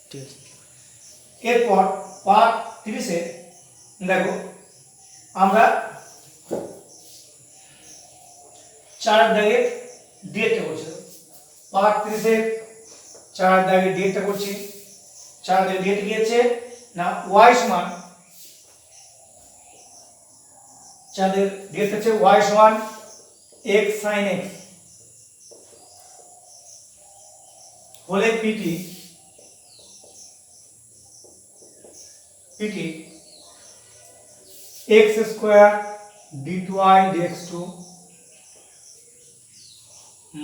ঠিক আছে। এরপর পার্ট 30-এ দেখো আমরা 4 দাগের ডিএটা করছি। পার্ট 30-এর 4 দাগের ডিএটা করছি। 4 দাগের ডিএটা কি আছে না y সমান 4 দাগের ডিএটা হচ্ছে y সমান x sin x হলে পিটি x square d2y dx2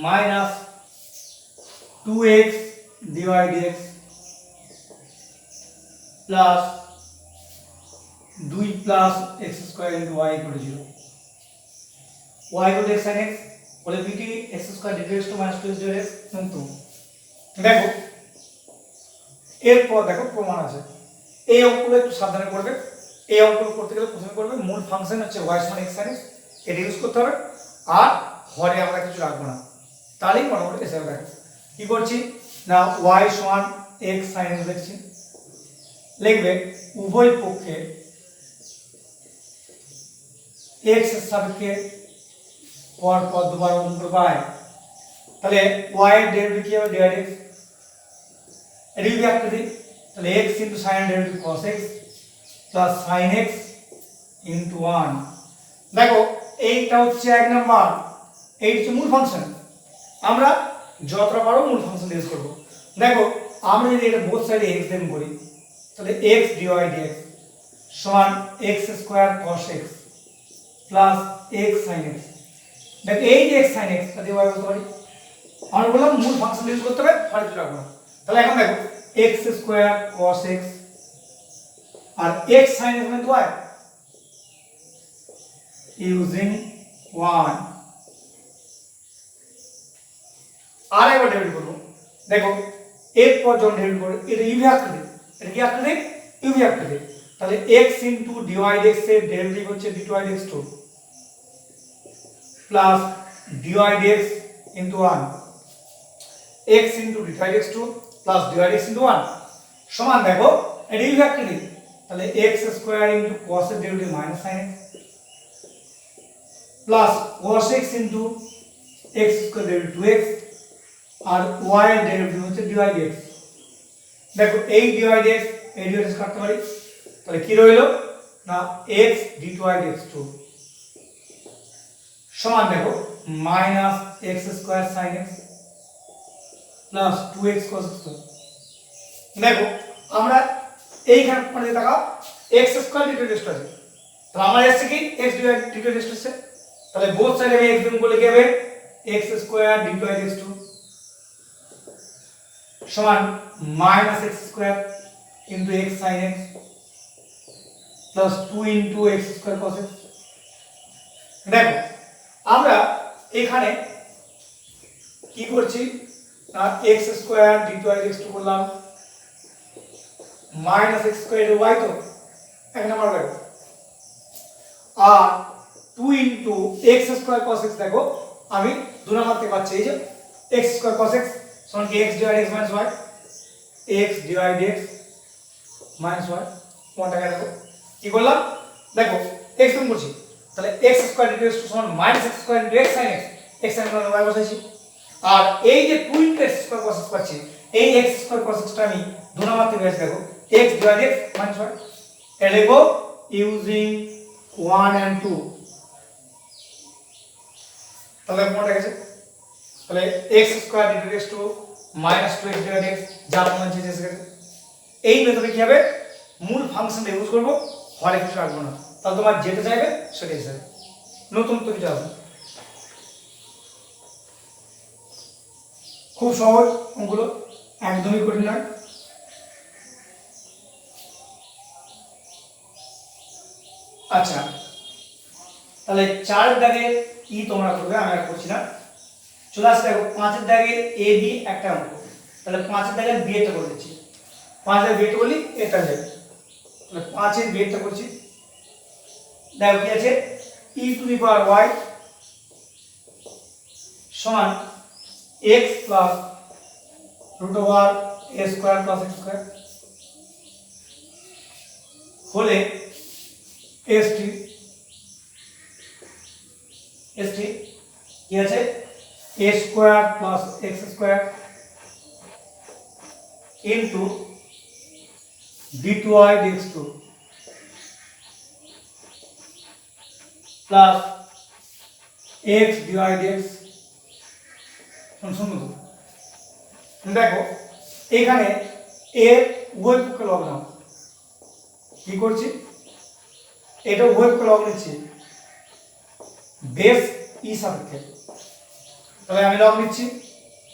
minus 2x dy dx plus 2 plus x square into y equal to 0 y equal to x sin x বলে pt x square dx2 minus 2x dy dx কিন্তু দেখো এরপর দেখো প্রমাণ আছে। এই অঙ্কগুলো একটু সাবধানে করবে। এই অঙ্কগুলো করতে গেলে প্রথমে করবে মূল ফাংশন হচ্ছে y সমান x sin x, এটা ইউজ করতে হবে। আর হরে আমরা কিছু রাখবো না, তাহলেই মোটামুটি এসে যাবে। কি করছি না y সমান x sin x লিখছি। লিখবে উভয় পক্ষে x এর সাপেক্ষে পর পর দুবার গুণ করব y, তাহলে y এর ডেরিভেটিভ কি হবে dy dx। এটি যদি একটা দিই তাহলে x into sin derivative cos x plus sin x into 1। দেখো এইটা হচ্ছে এক নাম্বার, এই হচ্ছে মূল ফাংশন। আমরা যতটা পারো মূল ফাংশন ইউজ করব। দেখো আমরা যদি এটা বোথ সাইডে x দেন করি তাহলে x dy dx সমান x square cos x plus x sin x। দেখো এই যে x sin x তা দিয়ে y বলতে পারি। আমরা বললাম মূল ফাংশন ইউজ করতে হবে, হরে কিছু রাখবো না। তাহলে এখন দেখো x স্কয়ার cos x আর x sin x মানে y using 1 আর একবার ডেরিভেটিভ করব। দেখো এরপর যখন ডেরিভেটিভ করব এটা ইউভি আকৃতি, এটা কি আকৃতি ইউভি আকৃতি। তাহলে x into dy dx এর ডেরিভেটিভ হচ্ছে d2 dx2 plus dy dx into 1 x into d2 dx2 plus dy dx into 1 সমান দেখো এটা ইউভি আকৃতি। তাহলে x স্কয়ার into cos এর derivative minus sin x plus cos x into x square derivative 2x আর y এর derivative হচ্ছে dy dx। দেখো এই dy dx এই dy dx কাটতে পারি, তাহলে কি রইলো না x d2 dx2 সমান দেখো minus x square sin x plus 2x cos x। দেখো আমরা এইখানে মানে দেখো x স্কয়ার d2 dx আছে, তাহলে আমরা এসে কি x d2 dx আছে। তাহলে বোথ সাইডে x গুণ করলে কি হবে x স্কয়ার d2 dx2 সমান minus x square into x sin x plus 2 into x square cos x। দেখো আমরা এখানে কি করছি না x স্কয়ার d2 dx2 করলাম মাইনাস x স্কয়ার y তো এক নাম্বার দেখো আর 2 into x square cos x। দেখো আমি দুই নাম্বার থেকে পাচ্ছি এই যে x স্কয়ার cos x সমান কি x dy dx minus y x dy dx minus y কোনটাকে দেখো কি করলাম দেখো x গুণ করছি, তাহলে x স্কয়ার dx সমান minus x square into x sin x, x sin মানে y বসাইছি। আর এই যে 2 into x square cos x পাচ্ছি, এই x স্কয়ার cos x টা আমি দুই নাম্বার থেকে পেয়েছি। দেখো x dy dx minus y এটা লিখবো ইউজিং 1 and 2। তাহলে কোনটা গেছে তাহলে x square d2 dx minus 2x dy dx যা প্রমাণ চেয়ে এসে গেছে। এই মেথডে কি হবে মূল ফাংশনটা ইউজ করব, হরে কিছু রাখবো না, তাহলে তোমার যেটা চাইবে সেটাই চাইবে, নতুন তো কিছু আসবে। খুব সহজ অঙ্কগুলো, একদমই কঠিন নয়। আচ্ছা তাহলে 4 দাগের কি তোমরা করবে আমি আর করছি না। চলে আসছে দেখো 5 দাগের এ বি একটা অঙ্ক, তাহলে 5 দাগের বি এটা করে দিচ্ছি। 5 এর বি এটা বলি এটা যাবে, তাহলে 5 এর বি এটা করছি। দেখো কি আছে e to the power y সমান x plus root over a square plus x square হলে এসটি কি আছে a square plus x square into d2i dx2 plus x dy dx। শুনুন দেখো এখানে এর উভয় পক্ষে লব নাও, কি করছি এটা উভয় পক্ষে লব নিচ্ছি বেস ই সাপেক্ষে, তাহলে আমি লব নিচ্ছি,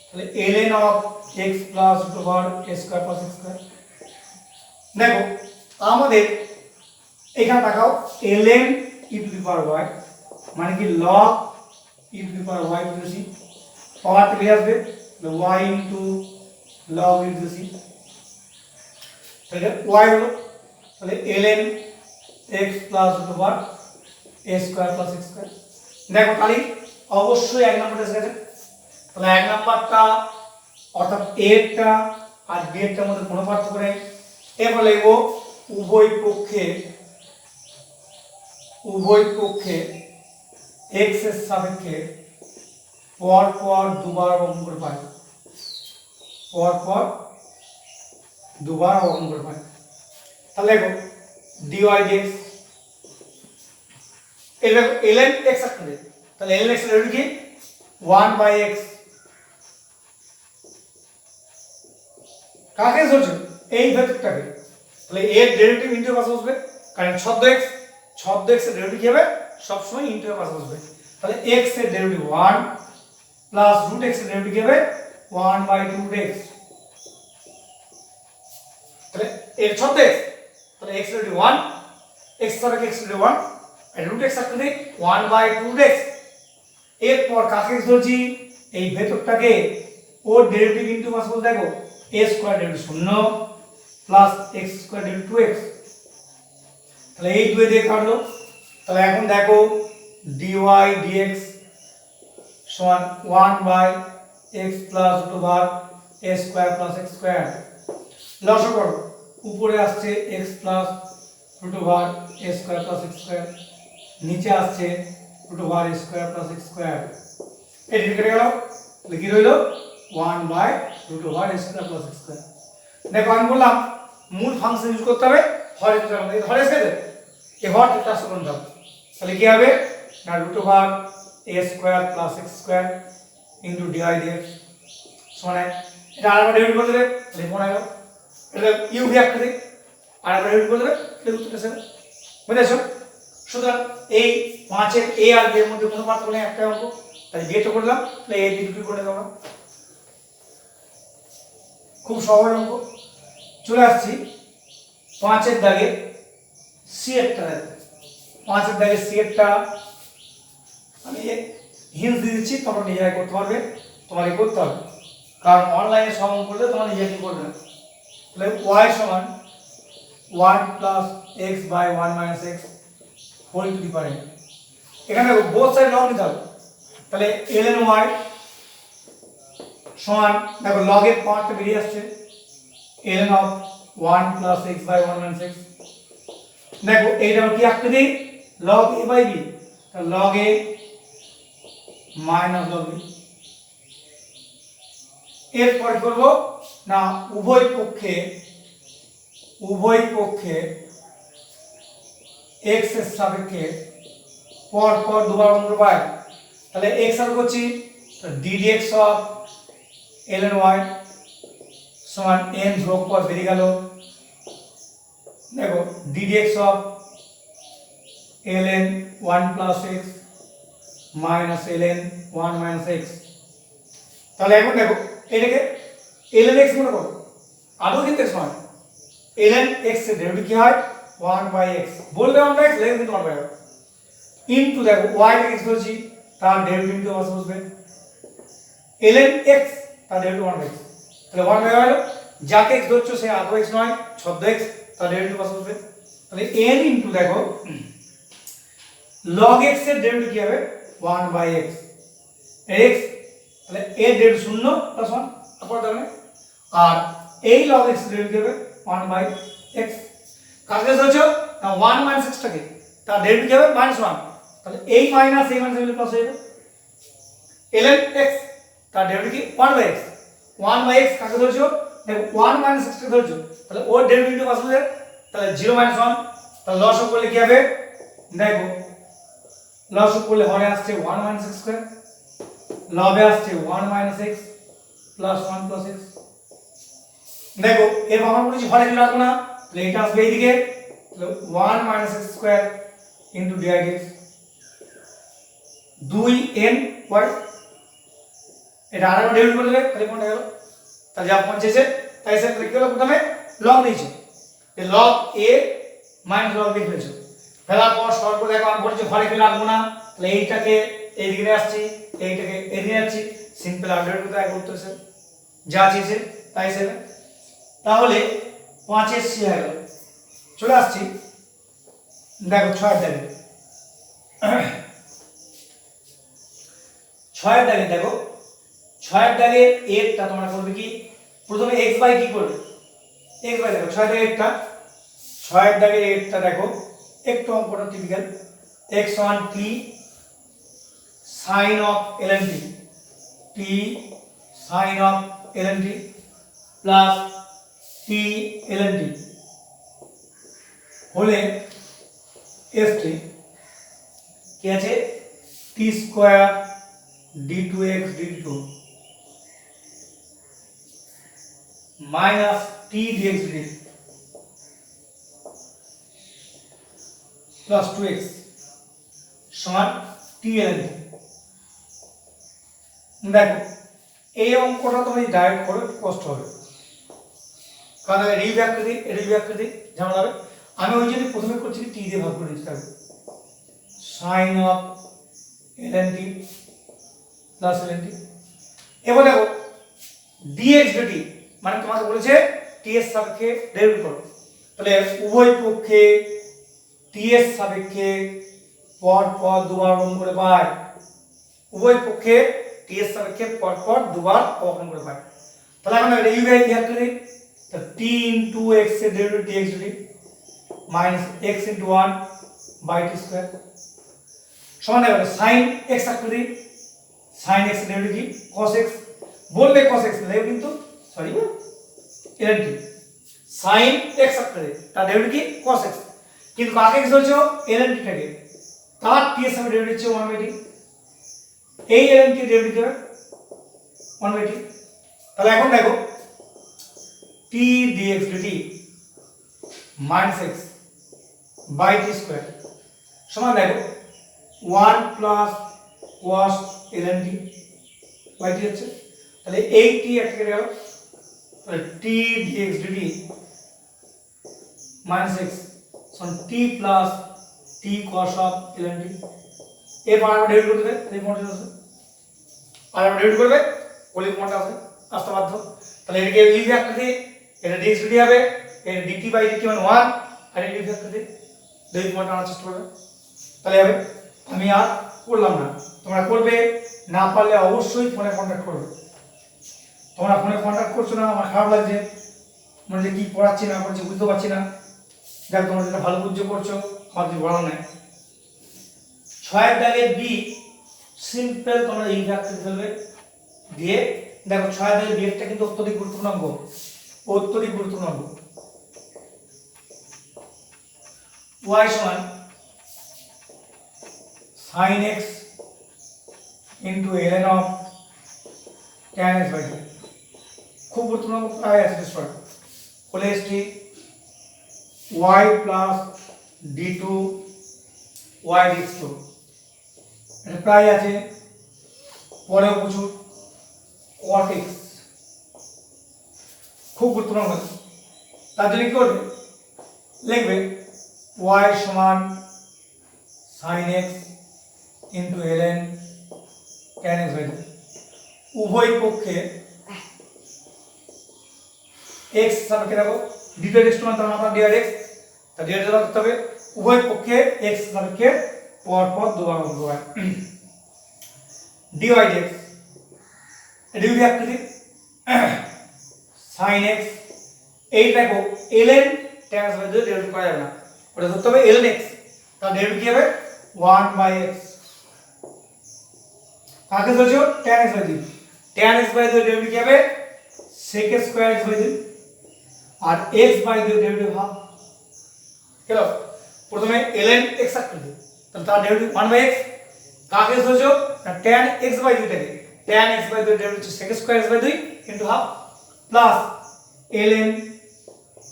তাহলে ln of x plus root over a square plus x square. দেখো আমাদের এখানে তাকাও ln e to the power y মানে কি log e to the power y to the c, power থেকে আসবে y into log e two the c, তাহলে y হলো তাহলে ln x plus root over a square plus x square. দেখো তাহলে অবশ্যই এক নম্বরটা এসে গেছে, তাহলে এক নাম্বারটা অর্থাৎ এরটা আর বি এরটার মধ্যে কোনো পার্থক্য নেই। এবার লিখব উভয় পক্ষে x এর সাপেক্ষে পর পর দুবার অবকলন করে পাই, তাহলে দেখো dy dx এই দেখো ln x আসছে, তাহলে ln x এর ভ্যালু কি 1/x, কাকে ধরছো এই ভেক্টরটাকে, তাহলে এর ডেরিভেটিভ ইনটু এর পাশে আসবে, কারণ ছদ্ম x এর ডেরিভেটিভ কি হবে সব সময় ইনটু এর পাশে আসবে, তাহলে x এর ডেরিভেটিভ 1 প্লাস রুট x এর ডেরিভেটিভ কি হবে 1/2x, তাহলে এর ছদ্ম x, তাহলে x এর ডেরিভেটিভ 1 x সাপেক্ষে x এর ডেরিভেটিভ 1 আর রুট x সাপেক্ষে 1/2x। এরপর কাকে ধরছি এই ভেক্টরটাকে ওর ডেরিভেটিভ ইনটু পাশে বলতে দেখো a square derivative 0 plus x square derivative 2x, তাহলে এই দুই দিয়ে কাটলো, তাহলে এখন দেখো dy dx সমান 1/x plus root over a square plus x square, লসাগু করো উপরে আসছে x plus root over a square plus x square, নিচে আসছে root over a square plus x square, এই কেটে গেল, তাহলে কি রইল 1/রুট over a square plus x square. দেখো আমি বললাম মূল ফাংশন ইউজ করতে হবে হরের মধ্যে, হরে এসে এই হর ট্রান্সফার করতে হবে, তাহলে কি হবে না root over a square plus x square into dy dx সমান এটা আরেকবার ডেরিভেটিভ করে দেবে, তাহলে মনে গেল এটা ইউ ভি একটা দিই আরেকবার ডেরিভেটিভ করে দেবে, তাহলে উত্তর এসে বুঝেছো। সুতরাং এই 5 এর a আর b এর মধ্যে কোনো পার্থক্য নেই, একটা অঙ্ক, তাই বিয়ে তো করলাম, তাহলে a b দুটো করে দেবো, খুব সহজ অঙ্ক। চলে আসছি 5 এর দাগে সি এরটা, 5 এর দাগে সি এরটা আমি হিন্স দিয়ে দিচ্ছি, তোমরা নিজেরাই করতে পারবে, তোমাকে করতে হবে, কারণ অনলাইনে সব অঙ্ক করলে তোমরা নিজে কি করবে না। তাহলে y সমান 1 plus x by 1 minus x whole to the power n, এখানে বোথ সাইড লগ নিতে হবে, তাহলে ln y সমান দেখো লগ এর পাওয়ারটা বেরিয়ে আসছে ln of 1 plus x by 1 minus x, দেখো এইটা কি আঁকতে দিই log a বাই b, তাহলে log a minus log b। এরপর করব না উভয় পক্ষে x এর সাপেক্ষে পর পর দুবার অঙ্ক পাই, তাহলে x আর করছি d dx of ln y সমান n যোগ পর বেরিয়ে গেল, দেখো d dx of ln 1 plus x minus ln 1 minus x, তাহলে এখন দেখো এটাকে ln x মনে করো, আদৌ কিন্তু x নয়, ln x এর ডেরিভেটিভ কি হয় 1/x, বললে 1/x লেখা কিন্তু 1/x ইনটু দেখো y কে x ধরছি তার ডেরিভেটিভ ইনটু আসবে বসবে ln x তার ডেরিভেটিভ 1/x, তাহলে 1/x হলো যাকে x ধরছো সে আদৌ x নয় ছদ্ম x, তার ডেরিভেটিভ আসবে বসবে, তাহলে n ইনটু দেখো log x এর ডেরিভেটিভ কি হবে 1/x x, তাহলে এর ডেরিভেটিভ 0 প্লাস 1 তারপর দেখো আর এই log x ডেরিভেটিভ হবে 1/x। কাকে ধরছো না 1 মাইনাস x টাকে, তার ডেরিভেটিভ হবে -1, তাহলে এই মাইনাস এই মাইনাস মিলে প্লাস হয়ে যাবে। ln x তার ডেরিভেটিভ 1/x, 1/x কাকে ধরছো দেখো 1 মাইনাস x কে ধরছো, তাহলে ওর ডেরিভেটিভ আসলে তাহলে 0 - 1, তাহলে লসও করলে কি হবে দেখো, লসও করলে হরে আসছে 1 মাইনাস x স্কয়ার, লবে আসছে 1 minus x plus 1 plus x। দেখো এর আমরা বলেছি হরে কি রাখবো না, তাহলে এটা আসবে এইদিকে, তাহলে 1 minus x square into dx 2n y, এটা আরেকবার ডেরিভেটিভ করে দেবে, তাহলে কোনটা গেল, তাহলে যা পৌঁছেছে তাই স্যার কি হলো, প্রথমে লগ নিয়েছো, এই log a minus log b ফেলেছো, ফেলার পর সরল করে দেখো আমি বলছি হরে কি রাখবো না, তাহলে এইটাকে এইদিকে নিয়ে আসছি, এইটাকে এদিকে যাচ্ছি, সিম্পল আপডেট করতে এক উত্তর স্যার যা চেয়েছে তাই স্যার। তাহলে 5 এর সি হয়ে গেল। চলে আসছি দেখো 6 এর দাগে, 6 এর দাগে দেখো, 6 এর দাগে এরটা তোমরা করবে কি, প্রথমে x বাই কি করবে, x বাই দেখো 6 এর দাগে এরটা, 6 এর দাগে এরটা দেখো একটু অঙ্কটা typical, x1 t sin of ln t, t sin of ln t plus t ln t হলে st কি আছে t square d2x dt minus t dx dt plus 2x সমান t ln t। দেখো এই অঙ্কটা তুমি ডাইরেক্ট করে কষ্ট হবে, কারণ রিব্যাকৃতি ঝামেলা হবে। আমি ওই জন্য প্রথমে করছি t দিয়ে ভাগ করে দিচ্ছি, দেখো sin of ln t plus ln t। এবার দেখো dx dt মানে তোমাকে বলেছে t এর সাপেক্ষে ডেরিভেটিভ করো, তাহলে উভয় পক্ষে t এর সাপেক্ষে পর পর দুবার গুণ করে পাই, উভয় পক্ষে t এর সাপেক্ষে পর পর দুবার অবকলন করে পাই। তাহলে এখন এটা ইউ বাই ভাগ করি, তাহলে t into x এর derivative dx dt minus x into 1 by t square সমান হবে sin x আকৃতি, sin x এর ডেরিভেটিভ cos x, বলবে cos x নেবে কিন্তু sorry ln t sin x আকৃতি তার ডেরিভেটিভ cos x, কিন্তু কাকে কি বলছো ln t টাকে, তার t এর সাথে ডেরিভেটিভ হচ্ছে 1/t, এই ln t ডেরিভেটিভ 1/t। তাহলে এখন দেখো t dx dt minus x by t square সমান দেখো 1 plus cos ln t by t হচ্ছে, তাহলে এই t একটা কেটে গেল, তাহলে t dx dt minus x সমান t plus t cos of ln t। এরপর আমরা ডেরিভেটিভ করতে দেবে, এই ফর্মটা আছে আর আমরা ডেরিভেটিভ করবে ওই ফর্মটা আছে আসতে বাধ্য। তাহলে এটাকে এই আকৃতি, এটা dx dt হবে, এটা dt by dt মানে 1, আর এই আকৃতি দুই ফর্মটা আনার চেষ্টা করবে, তাহলে হবে। আমি আর করলাম না, তোমরা করবে, না পারলে অবশ্যই ফোনে কন্টাক্ট করবে। তোমরা ফোনে কন্টাক্ট করছো না, আমার খারাপ লাগছে, মানে কি পড়াচ্ছি না পড়াচ্ছি বুঝতে পারছি না, দেখ তোমরা যেটা ভালো বুঝছো করছো, আমার কিছু বলার নাই। 6 এর দাগের বি সিম্পল তোমরা এই ভাগটা ফেলবে দিয়ে দেখো 6 এর দাগের বি একটা কিন্তু অত্যধিক গুরুত্বপূর্ণ অঙ্ক, অত্যধিক গুরুত্বপূর্ণ অঙ্ক। y সমান sin x into ln of tan x by t, খুব গুরুত্বপূর্ণ প্রায় আছে স্যার, বলে ST y plus d2 y dx2 এটা প্রায় আছে, পরেও প্রচুর cot x খুব গুরুত্বপূর্ণ, তার জন্য কি করবে লিখবে y সমান sin x into ln tan x by t, উভয় পক্ষে x সাপেক্ষে দেখো d2 dx সমান তার মাত্রা dx, তা dx রাখতে হবে, উভয় পক্ষে x সাপেক্ষে পর পর দুবার গুণ করবে, dy dx এটা আকৃতি sin x এই দেখো ln tan x by 2 derivative করা যাবে না, ওটা ধরতে হবে ln x, তার ডেরিভেটিভ কি হবে 1/x। কাকে ধরছো tan x by 2, tan x by 2 derivative কি হবে sec স্কয়ার x বাই 2 আর x বাই 2 ডেরিভেটিভ হাফ। চলো প্রথমে ln x রাখতে হবে, তাহলে তার ডেরিভেটিভ 1/x। কাকে ধরছো না tan x বাই 2 টাকে, tan x বাই 2 ডেরিভেটিভ হচ্ছে sec square x by 2 into half plus ln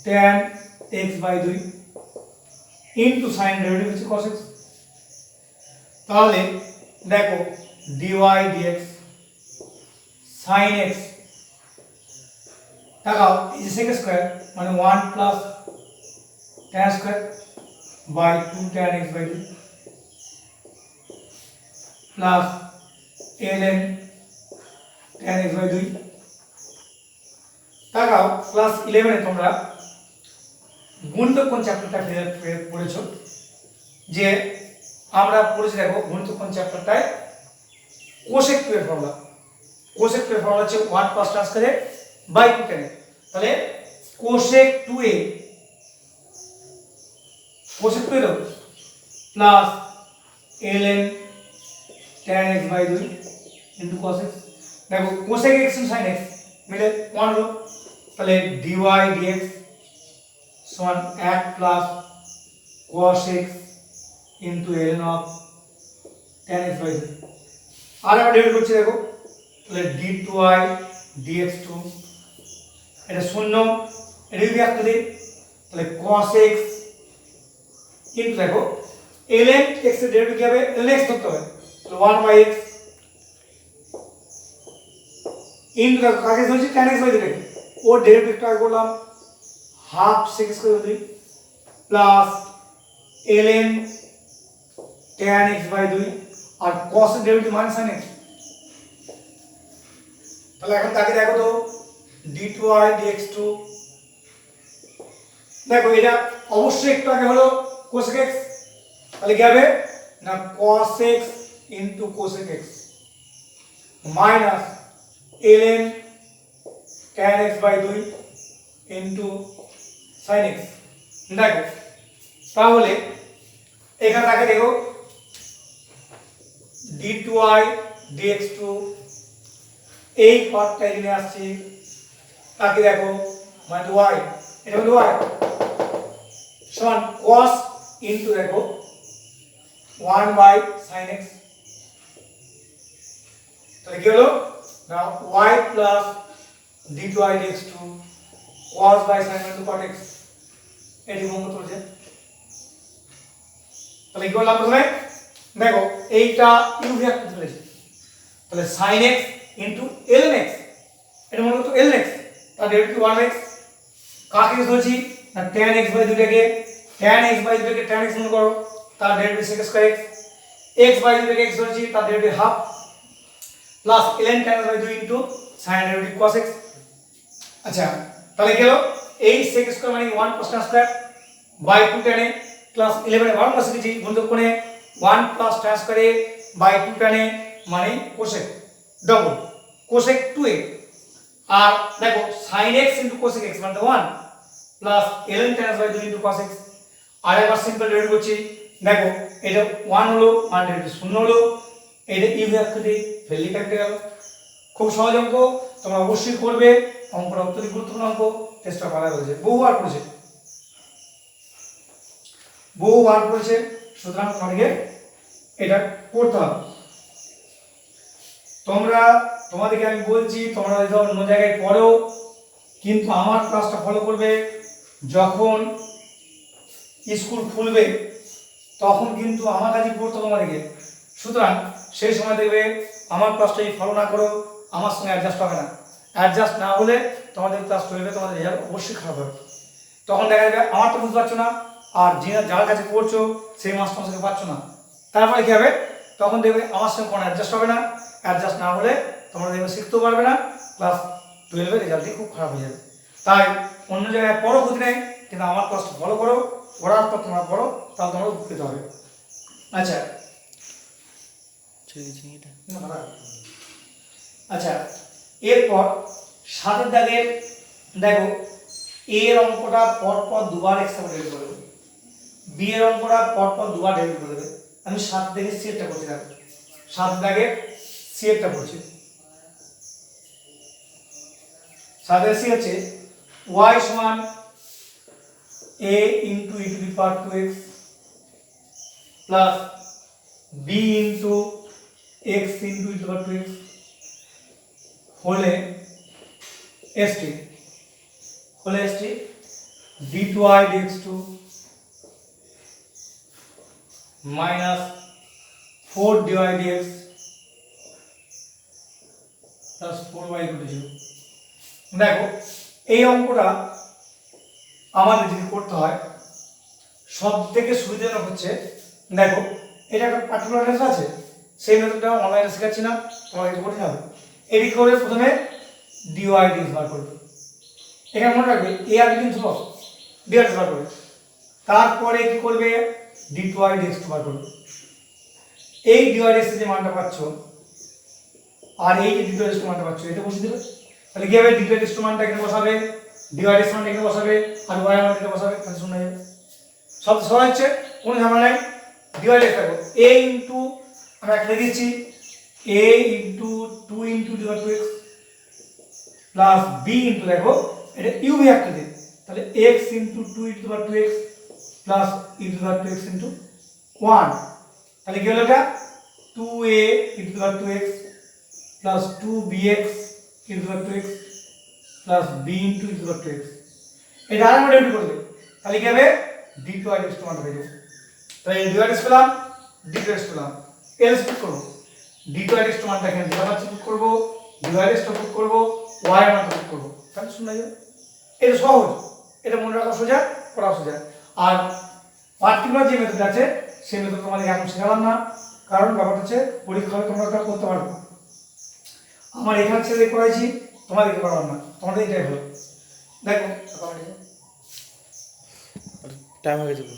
tan x by 2 into sin derivative হচ্ছে cos x। তাহলে দেখো dy dx sin x তাকাও এই যে sec স্কয়ার মানে 1 plus tan square by 2 tan x by 2 plus ln tan x by 2। তাকাও class 11 এ তোমরা গুণিতক কোণ চ্যাপ্টারটা পড়েছো, যে আমরা পড়েছি দেখো গুণিতক কোণ চ্যাপ্টারটায় কোসেক 2 এর ফর্মুলা। কোসেক 2 এর ফর্মুলা হচ্ছে 1 plus tan square by 2 tan। তাহলে cosec 2a plus ln tan x by 2 into cos x। দেখো cosec x and sin x মিলে 1 হলো, তাহলে dy dx সমান 1 plus cos x into ln of tan x by 2। আর আমরা derivative করছি দেখো, তাহলে dy dx2 এটা শূন্য, এটা যদি একটা দিই তাহলে cos x ইনটু দেখো ln x এর ডেরিভেটিভ কি হবে ln x ধরতে হবে, তাহলে 1/x ইনটু দেখো কাকে ধরছি tan x বাই 2 টাকে, ও ডেরিভেটিভটা করলাম half sec square 2 plus ln tan x by 2 আর cos এর ডেরিভেটিভ মানে sin x। তাহলে এখন তাকে দেখো তো dy dx2, দেখো এটা অবশ্যই একটু আগে হলো cosec x, তাহলে কি হবে না cos x into cosec x minus ln tan x by 2 into sin x। দেখো তাহলে এখানে তাকে দেখো dy dx2 এই পার্টটা এখানে আসছে, তাকে দেখো মানে y, এটা হলো y সমান cos ইনটু দেখো 1/sin x। তাহলে কি হলো না y plus dy dx2 cos by sin into cot x, এটি অঙ্ক চলছে। তাহলে কি করলাম প্রথমে দেখো এইটা u ভেক্টর ধরেছি, তাহলে sin x into ln x, এটা মনে করো ln x, তার ডেরিভেটিভ 1x। কাকে ধরছি না tan x বাই 2 টাকে, tan x বাই 2 টাকে tan x মনে করো, তার derivative sec square x, x by 2 টাকে x ধরছি, তার derivative half plus ln tan x by 2 into sin derivative cos x। আচ্ছা তাহলে কি হলো এই sec স্কয়ার মানে 1 plus tan square by 2 tan a plus 11 এ 12 মাসে দিচ্ছি গুণিতক কোণে 1 plus tan square a by 2 tan a মানে cosec ডবল cosec 2a, আর দেখো sin x into cosec x মানে 1 plus ln tan x by 2 into cos x। আর একবার সিম্পল ডেরিভেটিভ করছি, দেখো এটা 1 হলো মানে ডেরিভেটিভ 0 হলো, এটা ই ভেক্টরে ফেললি কাটতে গেল। খুব সহজ অঙ্ক, তোমরা অবশ্যই করবে, অঙ্কটা অত্যধিক গুরুত্বপূর্ণ অঙ্ক, চেষ্টা করা হয়েছে বহুবার করেছে, সুতরাং তোমাকে এটা করতে হবে। তোমাদেরকে আমি বলছি তোমরা হয়তো অন্য জায়গায় পড়ো, কিন্তু আমার ক্লাসটা ফলো করবে। যখন স্কুল খুলবে তখন কিন্তু আমার কাছে পড়তে তোমাদেরকে, সুতরাং সেই সময় দেখবে আমার ক্লাসটা ফলো না করো, আমার সঙ্গে অ্যাডজাস্ট হবে না। অ্যাডজাস্ট না হলে তোমাদের ক্লাস 12 তোমাদের রেজাল্ট অবশ্যই খারাপ হবে। তখন দেখা যাবে আমারটা বুঝতে পারছো না, আর যার কাছে পড়ছো সেই মাস্টার সঙ্গে পাচ্ছ না, তারপরে কি হবে তখন দেখবে আমার সঙ্গে কোনো অ্যাডজাস্ট হবে না। অ্যাডজাস্ট না হলে তোমরা দেখবে শিখতেও পারবে না, ক্লাস 12 রেজাল্টই খুব খারাপ হয়ে যাবে। তাই অন্য জায়গায় পড়ো ক্ষতি নেই, কিন্তু আমার ক্লাসটা ফলো করো, পড়ার পর তোমরা পড়ো, তাহলে তোমরা উপকৃত হবে। আচ্ছা আচ্ছা এরপর 7 দাগের দেখো এ এর অঙ্কটা পরপর দুবার এক্স সাথে ডেরিভেটিভ করে দেবে, বি এর অঙ্কটা পরপর দুবার ডেরিভেটিভ করে দেবে। আমি 7 থেকে সি এরটা করছি, দেখো 7 দাগে সি এরটা করছি। 7 এর সি হচ্ছে y সমান a into e to the power 2x plus b into x into e to the power 2x হলে st d2i dx2 minus 4 dy dx plus 4y equal to 0। দেখো এই অঙ্কটা আমাদের যদি করতে হয় সব থেকে সুবিধাজনক হচ্ছে, দেখো এটা একটা পার্টিকুলার মেথড আছে, সেই মেথডটা অনলাইনে শেখাচ্ছি না, তোমাকে কিছু করতে হবে। এটি করে প্রথমে dy dx বার করবে, এখানে মনে রাখবে a আর b কিন্তু dx বার করবে, তারপরে কি করবে d2i dx বার করবে। এই dy dx যে মানটা পাচ্ছ আর এই যে d2i dx মানটা পাচ্ছ এটা বসিয়ে দেবে, তাহলে কি হবে d2i dx মানটা এখানে বসাবে, dy dx মানটা এখানে বসাবে, আর y মানটা এখানে বসাবে, তাহলে শূন্য হয়ে যাবে। সব সহজ হচ্ছে, কোনো ঝামেলা নাই। dy dx থাকবে a ইনটু আমরা একটা দিচ্ছি a into 2 into dy 2x plus b into, দেখো এটা u একটা দিই, তাহলে x into 2 e to the power 2x plus e to the power 2x into 1, তাহলে কি হলো এটা 2a e to the power 2x plus 2bx e to the power 2x plus b into e to the power 2x। এটা আরেকবার derivative করবে, তাহলে কি হবে d2i dx মান হয়ে যাবে। তাহলে dy dx পেলাম, d2 dx পেলাম, এলস পুট করব, d2i dx মানটা এখানে d মান পুট করব, dy dx পুট করব, y এর মানটা পুট করব, তাহলে শূন্য হয়ে যাবে। এটা সহজ, এটা মনে রাখা সোজা, পড়া সোজা। আর পার্টিকুলার যে মেথড আছে সেই মেথড তোমাদের এখন শেখালাম না, কারণ ব্যাপারটা হচ্ছে পরীক্ষা হলে তোমরা ওটা করতে পারবে। আমার এখানে ছেড়ে করাইছি, তোমাদেরকে করালাম না, তোমাদের এটাই হলো। দেখো টাইম হয়ে গেছে।